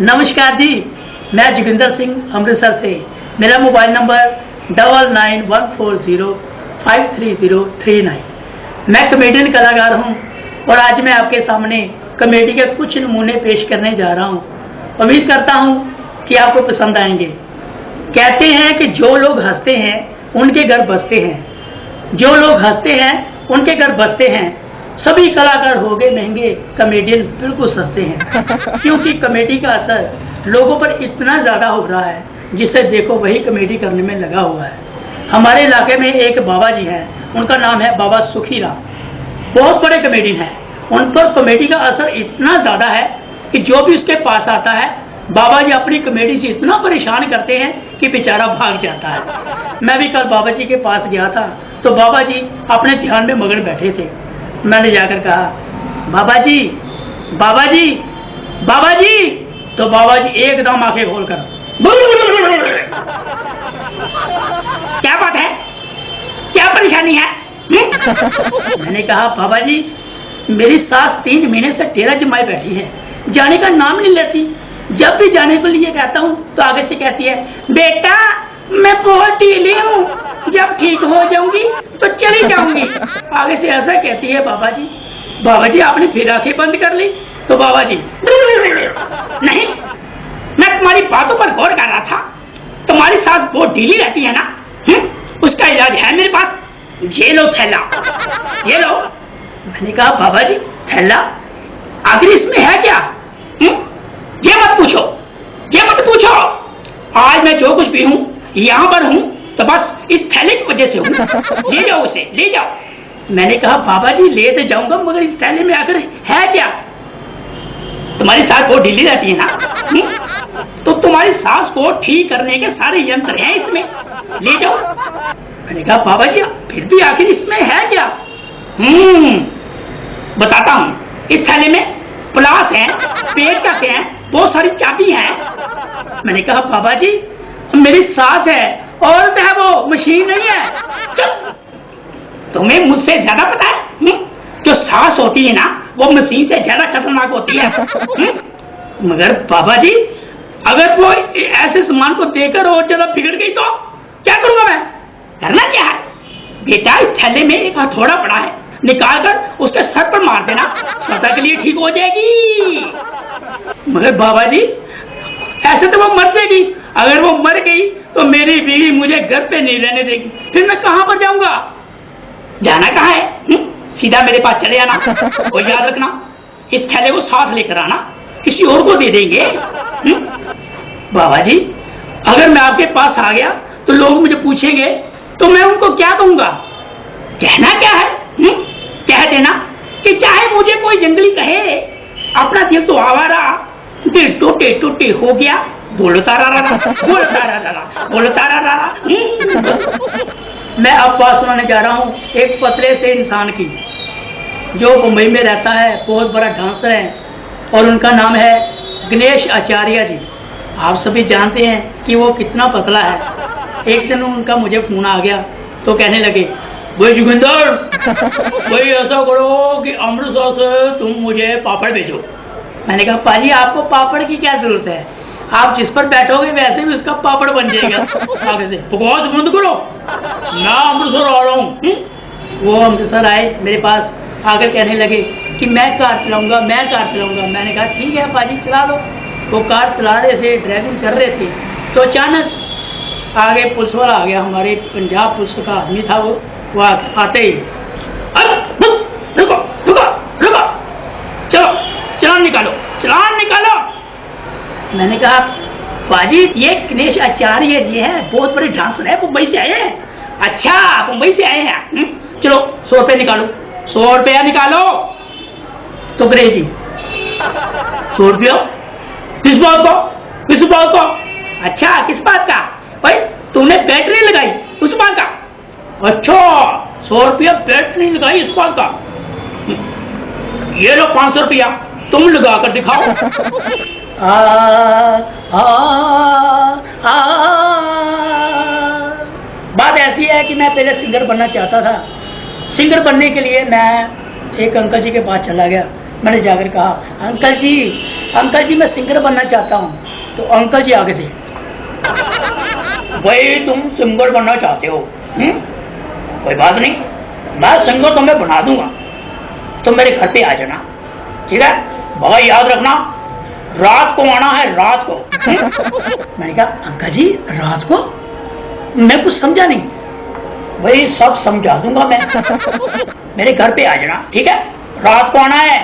नमस्कार जी, मैं जोगिंदर सिंह अमृतसर से। मेरा मोबाइल नंबर 9914053039। मैं कॉमेडियन कलाकार हूं और आज मैं आपके सामने कॉमेडी के कुछ नमूने पेश करने जा रहा हूं। उम्मीद करता हूं कि आपको पसंद आएंगे। कहते हैं कि जो लोग हंसते हैं उनके घर बसते हैं, जो लोग हंसते हैं उनके घर बसते हैं। सभी कलाकार हो गए महंगे, कॉमेडियन बिल्कुल सस्ते हैं। क्योंकि कॉमेडी का असर लोगों पर इतना ज़्यादा हो रहा है, जिसे देखो वही कॉमेडी करने में लगा हुआ है। हमारे इलाके में एक बाबा जी हैं, उनका नाम है बाबा सुखीराम। बहुत बड़े कॉमेडियन हैं। उन पर कॉमेडी का असर इतना ज़्यादा है कि जो भी उसके पास आता है, बाबा जी अपनी कॉमेडी से इतना परेशान करते हैं कि बेचारा भाग जाता है। मैं भी कल बाबा जी के पास गया था, तो बाबा जी अपने ध्यान में मगन बैठे थे। मैंने जाकर कहा, बाबा जी, बाबा जी, बाबा जी। तो बाबा जी एकदम आंखें खोलकर, क्या बात है, क्या परेशानी है? मैंने कहा, बाबा जी, मेरी सास 3 महीने से डेरा जमाए बैठी है, जाने का नाम नहीं लेती। जब भी जाने के लिए कहता हूँ तो आगे से कहती है, बेटा मैं बहुत ढीली हूँ, जब ठीक हो जाऊंगी तो चली जाऊंगी। आगे से ऐसा कहती है बाबा जी। बाबा जी आपने फिर आंखें बंद कर ली? तो बाबा जी, नहीं, मैं तुम्हारी बातों पर गौर कर रहा था। तुम्हारी सास बहुत ढीली रहती है ना, उसका इलाज है मेरे पास। ये लो थैला, ये लो। मैंने कहा, बाबा जी थैला, आखिर इसमें है क्या? ये मत पूछो, ये मत पूछो। आज मैं जो कुछ भी हूँ, यहाँ पर हूँ तो बस इस थैले की वजह से हूँ। ले जाओ उसे, ले जाओ। मैंने कहा, बाबा जी ले तो जाऊंगा, मगर इस थैले में आकर है क्या? तुम्हारी सास बहुत ढीली रहती है ना, तो तुम्हारी सास को ठीक करने के सारे यंत्र हैं इसमें, ले जाओ। मैंने कहा, बाबा जी फिर भी आखिर इसमें है क्या? बताता हूँ। इस थैले में प्लास है, पेचकस है, बहुत सारी चाबी है। मैंने कहा, बाबा जी मेरी सास है, औरत है, वो मशीन नहीं है। चुप, तुम्हें मुझसे ज्यादा पता है? जो सास होती है ना, वो मशीन से ज्यादा खतरनाक होती है। मगर बाबा जी अगर वो ऐसे सामान को देकर और ज्यादा बिगड़ गई तो क्या करूंगा मैं? करना क्या है बेटा, इस थैले में एक हथौड़ा पड़ा है, निकाल कर उसके सर पर मार देना, स्वतः के लिए ठीक हो जाएगी। मगर बाबा जी ऐसे तो वो मर जाएगी। अगर वो मर गई तो मेरी बीवी मुझे घर पे नहीं रहने देगी, फिर मैं कहां पर जाऊंगा? जाना कहां है? सीधा मेरे पास चले आना। और याद रखना, इस थैले को साथ लेकर आना, किसी और को दे देंगे। बाबा जी अगर मैं आपके पास आ गया तो लोग मुझे पूछेंगे तो मैं उनको क्या कहूंगा? कहना क्या है? कह देना कि चाहे मुझे कोई जंगली कहे, अपना दिल तो आवारा, दिल टूटे टूटे हो गया, बोलता रहा, बोलता रहा, बोलता रहा। मैं अब बात सुनाने जा रहा हूँ एक पतले से इंसान की, जो मुंबई में रहता है, बहुत बड़ा डांसर है और उनका नाम है गणेश आचार्य जी। आप सभी जानते हैं कि वो कितना पतला है। एक दिन उनका मुझे फोन आ गया तो कहने लगे, भाई जोगिंदर, भाई ऐसा करो कि अमृतसर से तुम मुझे पापड़ भेजो। मैंने कहा, पाजी आपको पापड़ की क्या जरूरत है, आप जिस पर बैठोगे वैसे भी उसका पापड़ बन जाएगा। आगे से बकवास बंद करो, मैं अमृतसर आ रहा हूँ। वो अमृतसर आए, मेरे पास आकर कहने लगे कि मैं कार चलाऊंगा, मैं कार चलाऊंगा। मैंने कहा, ठीक है पाजी चला लो। वो कार चला रहे थे, ड्राइविंग कर रहे थे, तो अचानक आगे पुलिस वाला आ गया। हमारे पंजाब पुलिस का आदमी था वो आते ही, अरे रुको रुको रुको, चलो चलान निकालो, चलान निकालो। मैंने कहा, पाजी ये गणेश आचार्य जी है, बहुत बड़े डांसर है, मुंबई से आए हैं। अच्छा मुंबई से आए हैं, चलो 100 रुपये निकालो, 100 रुपया निकालो। तो गणेश जी 100 रुपया किस बात का? किस बात का? अच्छा किस बात का? भाई तूने बैटरी लगाई उस बात का? अच्छा 100 रुपया बैटरी लगाई इस बात का? ये लो 500 रुपया, तुम लगा कर दिखाओ। बात ऐसी है कि मैं पहले सिंगर बनना चाहता था। सिंगर बनने के लिए मैं एक अंकल जी के पास चला गया। मैंने जाकर कहा, अंकल जी अंकल जी मैं सिंगर बनना चाहता हूँ। तो अंकल जी आगे से, भाई तुम सिंगर बनना चाहते हो, कोई बात नहीं, मैं सिंगर तुम्हें बना दूंगा, तुम मेरे घर पे आ जाना, ठीक है। भाई याद रखना रात को आना है, रात को। मैंने कहा अंकल जी रात को, मैं कुछ समझा नहीं। भाई सब समझा दूंगा मैं, मेरे घर पे आ जाना, ठीक है, रात को आना है।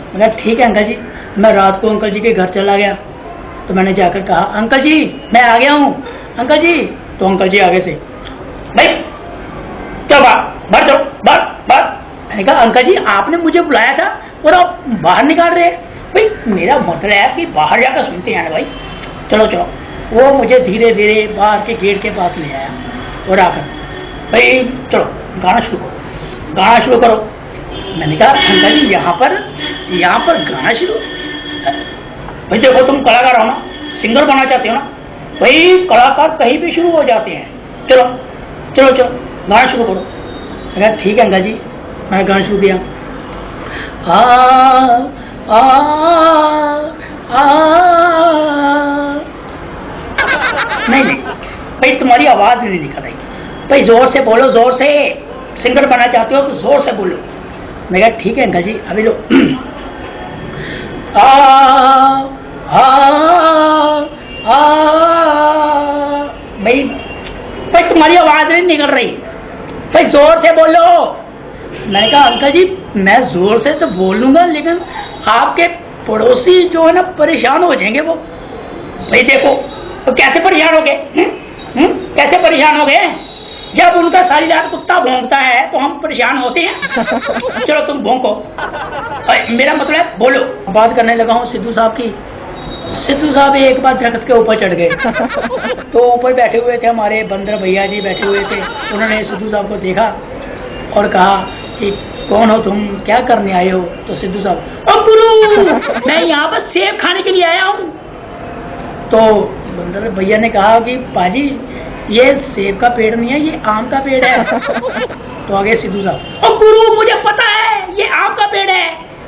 मैंने कहा ठीक है अंकल जी। मैं रात को अंकल जी के घर चला गया। तो मैंने जाकर कहा अंकल जी मैं आ गया हूँ अंकल जी। तो अंकल जी आगे से, भाई क्या बात चलो बात। मैंने कहा अंकल जी आपने मुझे बुलाया था और आप बाहर निकाल रहे हैं। भाई मेरा मतलब है कि बाहर जाकर सुनते हैं ना भाई, चलो चलो। वो मुझे धीरे धीरे बाहर के गेट के पास ले आया और आकर, भाई चलो गाना शुरू करो। मैंने कहा अंकल जी यहाँ पर गाना शुरू। भाई देखो तुम कलाकार हो ना, सिंगर बनना चाहते हो ना, भाई कलाकार कहीं भी शुरू हो जाते हैं, चलो गाना शुरू करो। मैंने कहा ठीक है अंकल जी। मैंने गाना शुरू किया, नहीं भाई तुम्हारी आवाज नहीं निकल रही, भाई जोर से बोलो, जोर से। सिंगर बनना चाहते हो तो जोर से बोलो। मैं कहा ठीक है अंकल जी अभी लो। भाई तुम्हारी आवाज नहीं निकल रही, भाई जोर से बोलो। मैंने कहा अंकल जी मैं जोर से तो बोल लूंगा, लेकिन आपके पड़ोसी जो है ना परेशान हो जाएंगे। वो भाई देखो तो कैसे परेशान हो गए, कैसे परेशान हो गए? जब उनका सारी रात कुत्ता भौंकता है तो हम परेशान होते हैं। चलो तुम भौंको, मेरा मतलब है बोलो। बात करने लगा हूँ सिद्धू साहब की। सिद्धू साहब एक बार दरख्त के ऊपर चढ़ गए। तो ऊपर बैठे हुए थे हमारे बंदर भैया जी बैठे हुए थे। उन्होंने सिद्धू साहब को देखा और कहा कि कौन हो तुम, क्या करने आए हो? तो सिद्धू साहब, ओ गुरु मैं यहाँ पर सेब खाने के लिए आया हूँ। तो बंदर भैया ने कहा कि पाजी ये सेब का पेड़ नहीं है, ये आम का पेड़ है। तो आगे सिद्धू साहब, ओ गुरु मुझे पता है ये आम का पेड़ है,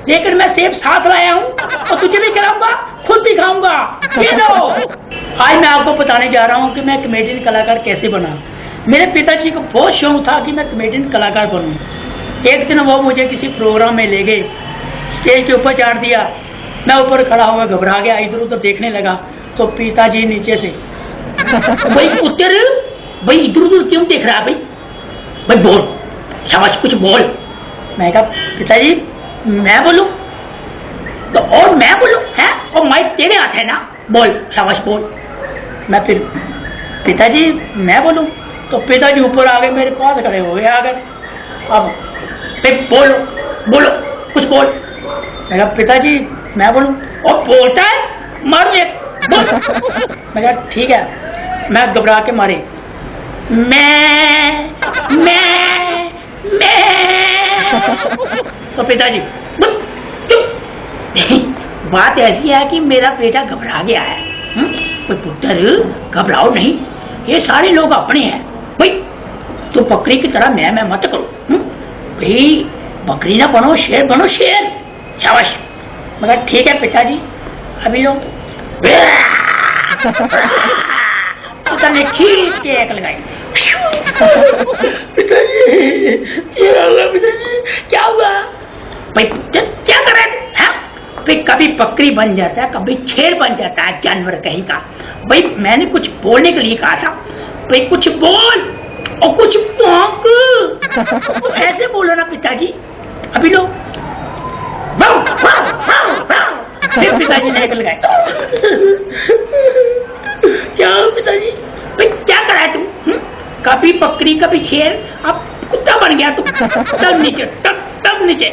लेकिन मैं सेब साथ लाया हूँ और तुझे भी खिलाऊंगा, खुद भी खाऊंगा, ये लो। आज मैं आपको बताने जा रहा हूँ कि मैं कॉमेडियन कलाकार कैसे बना। मेरे पिताजी को बहुत शौक था कि मैं कॉमेडियन कलाकार बनूं। एक दिन वो मुझे किसी प्रोग्राम में ले गए, स्टेज के ऊपर चाड़ दिया। मैं ऊपर खड़ा हुआ घबरा गया, इधर उधर देखने लगा। तो पिताजी नीचे से, भाई उत्तर, भाई इधर उधर क्यों देख रहा है भाई, भाई बोल, शाबाश कुछ बोल। मैं कहा पिताजी मैं बोलूं? तो और मैं बोलूं है, और माइक तेरे हाथ है ना, बोल शाबाश बोल। मैं फिर पिताजी मैं बोलूं? तो पिताजी ऊपर आ गए, मेरे पास खड़े हो गए। आ गए अब बोलो बोलो कुछ बोल। मैं कहा पिताजी मैं बोलूं? और बोलता है मारू एक बोल। मैं कहा ठीक है। मैं घबरा के मारे, मैं तो पिताजी बात ऐसी है कि मेरा बेटा घबरा गया है। तो पुत्र घबराओ नहीं, ये सारे लोग अपने हैं। भाई तो बकरी की तरह मैं मत करो, भाई बकरी ना बनो, शेर बनो, शेर। शाबाश। मगर ठीक है पिताजी अभी लो। ने खींच के एक लगाई। पिताजी क्या हुआ? भाई क्या कर रहे थे? भाई कभी बकरी बन जाता है, कभी शेर बन जाता है, जानवर कहीं का। भाई मैंने कुछ बोलने के लिए कहा था, भाई कुछ बोल और कुछ भौंक। ऐसे बोलो ना पिताजी अभी लो। फिर पिताजी ने एक लगाए। क्या पिताजी भाई क्या करा है तुम? कभी बकरी कभी शेर, अब कुत्ता बन गया तुम। तब नीचे, तब नीचे।